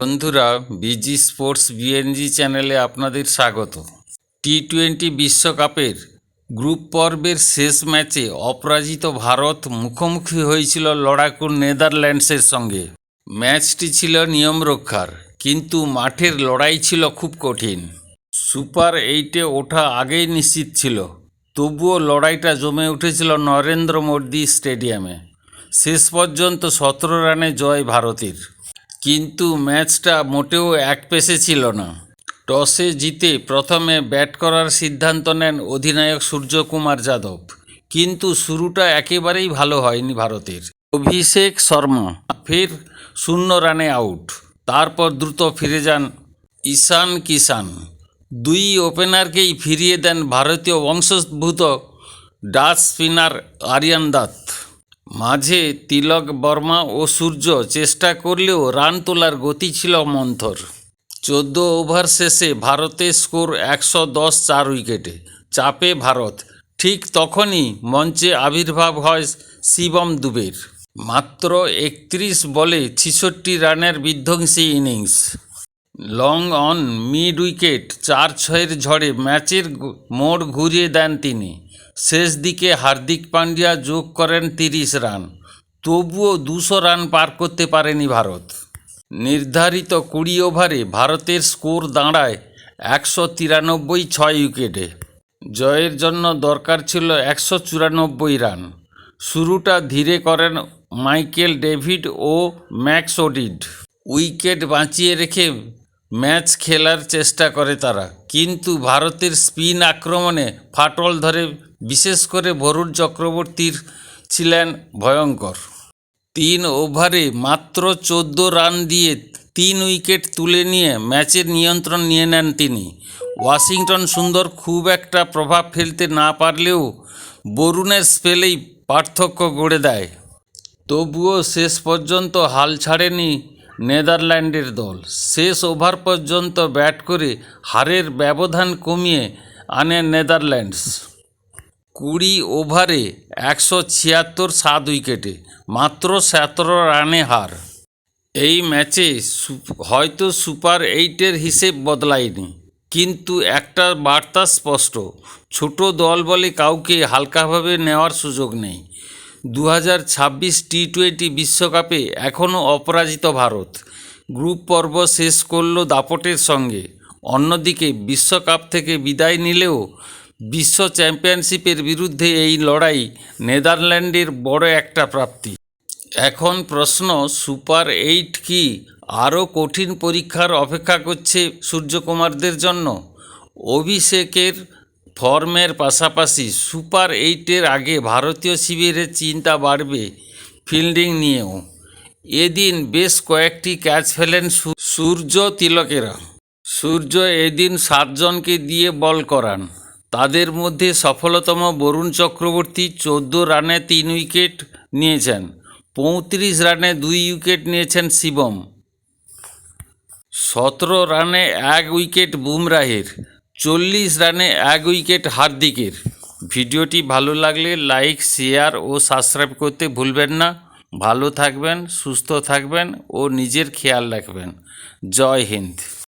বন্ধুরা, busy sports BNG চ্যানেলে আপনাদের স্বাগত। টি-20 বিশ্বকাপের গ্রুপ পর্বের শেষ ম্যাচে অপরাজিত ভারত মুখোমুখি হয়েছিল লড়াকু নেদারল্যান্ডসের সঙ্গে। ম্যাচটি ছিল নিয়ম রক্ষার, কিন্তু মাঠের লড়াই ছিল খুব কঠিন। সুপার 8-এ ওঠা আগেই নিশ্চিত ছিল, তবুও লড়াইটা জমে উঠেছিল নরেন্দ্র মোদী স্টেডিয়ামে। শেষ পর্যন্ত 17 রানে জয় ভারতের, কিন্তু ম্যাচটা মোটেও একপেশে ছিল না। টসে জিতে প্রথমে ব্যাট করার সিদ্ধান্ত নেন অধিনায়ক সূর্যকুমার যাদব, কিন্তু শুরুটা একেবারেই ভালো হয়নি ভারতের। অভিষেক শর্মা ফের 0 রানে আউট। তারপর দ্রুত ফিরে যান ঈশান কিষান। দুই ওপেনারকেই ফিরিয়ে দেন ভারতীয় বংশোদ্ভূত ডাচ স্পিনার আরিয়ান দত্ত। মাঝে তিলক বর্মা ও সূর্য চেষ্টা করলেও রান তোলার গতি ছিল মন্থর। 14 ওভার শেষে ভারতের স্কোর 110, 4 উইকেটে। চাপে ভারত। ঠিক তখনই মঞ্চে আবির্ভাব হয় শিবম দুবের। মাত্র 31 বলে 66 রানের বিধ্বংসী innings. Long on mid wicket 4-6-এর ঝড়ে ম্যাচের মোড় ঘুরিয়ে দেন তিনি। শেষ দিকে হার্দিক পান্ডিয়া যোগ করেন 30 রান। তবুও 200 রান পার করতে পারেনি ভারত। নির্ধারিত 20 ওভারে ভারতের স্কোর দাঁড়ায় 193, 6 উইকেটে। জয়ের জন্য দরকার ছিল 194 রান। শুরুটা ধীরে করেন মাইকেল ডেভিড ও ম্যাক্স ওডিড। উইকেট বাঁচিয়ে রেখে ম্যাচ খেলার চেষ্টা করে তারা, কিন্তু ভারতের স্পিন আক্রমণে ফাটল ধরে। বিশেষ করে বরুণ চক্রবর্তীর ছিলেন ভয়ঙ্কর। 3 ওভারে মাত্র 14 রান দিয়ে 3 উইকেট তুলে নিয়ে ম্যাচের নিয়ন্ত্রণ নিয়ে নেন তিনি। ওয়াশিংটন সুন্দর খুব একটা প্রভাব ফেলতে না পারলেও বরুণের স্পেলেই পার্থক্য গড়ে দেয়। তবুও শেষ পর্যন্ত হাল ছাড়েনি নেদারল্যান্ডের দল। শেষ ওভার পর্যন্ত ব্যাট করে হারের ব্যবধান কমিয়ে আনে নেদারল্যান্ডস। 20 ওভারে 176, 7 উইকেটে। মাত্র 17 রানে হার। এই ম্যাচে হয়তো সুপার 8-এর হিসেব বদলায়নি, কিন্তু একটা বার্তা স্পষ্ট: ছোট দল বলে কাউকে হালকাভাবে নেওয়ার সুযোগ নেই। 2026 টি-20 বিশ্বকাপে এখনও অপরাজিত ভারত গ্রুপ পর্ব শেষ করল দাপটের সঙ্গে। অন্যদিকে বিশ্বকাপ থেকে বিদায় নিলেও বিশ্ব চ্যাম্পিয়নশিপের বিরুদ্ধে এই লড়াই নেদারল্যান্ডের বড় একটা প্রাপ্তি। এখন প্রশ্ন, সুপার 8 কি আরও কঠিন পরীক্ষার অপেক্ষা করছে সূর্যকুমারদের জন্য? অভিষেকের ফর্মের পাশাপাশি সুপার 8-এর আগে ভারতীয় শিবিরের চিন্তা বাড়বে ফিল্ডিং নিয়েও। এদিন বেশ কয়েকটি ক্যাচ ফেলেন সূর্য তিলকেরা। সূর্য এদিন 7 জনকে দিয়ে বল করান। তাদের মধ্যে সফলতম বরুণ চক্রবর্তী 14 রানে 3 উইকেট নিয়েছেন। 35 রানে 2 উইকেট নিয়েছেন শিবম। 17 রানে 1 উইকেট বুমরাহের। 40 রানে 1 উইকেট হার্দিকের। ভিডিওটি ভালো লাগলে লাইক, শেয়ার ও সাবস্ক্রাইব করতে ভুলবেন না। ভালো থাকবেন, সুস্থ থাকবেন ও নিজের খেয়াল রাখবেন। জয় হিন্দ।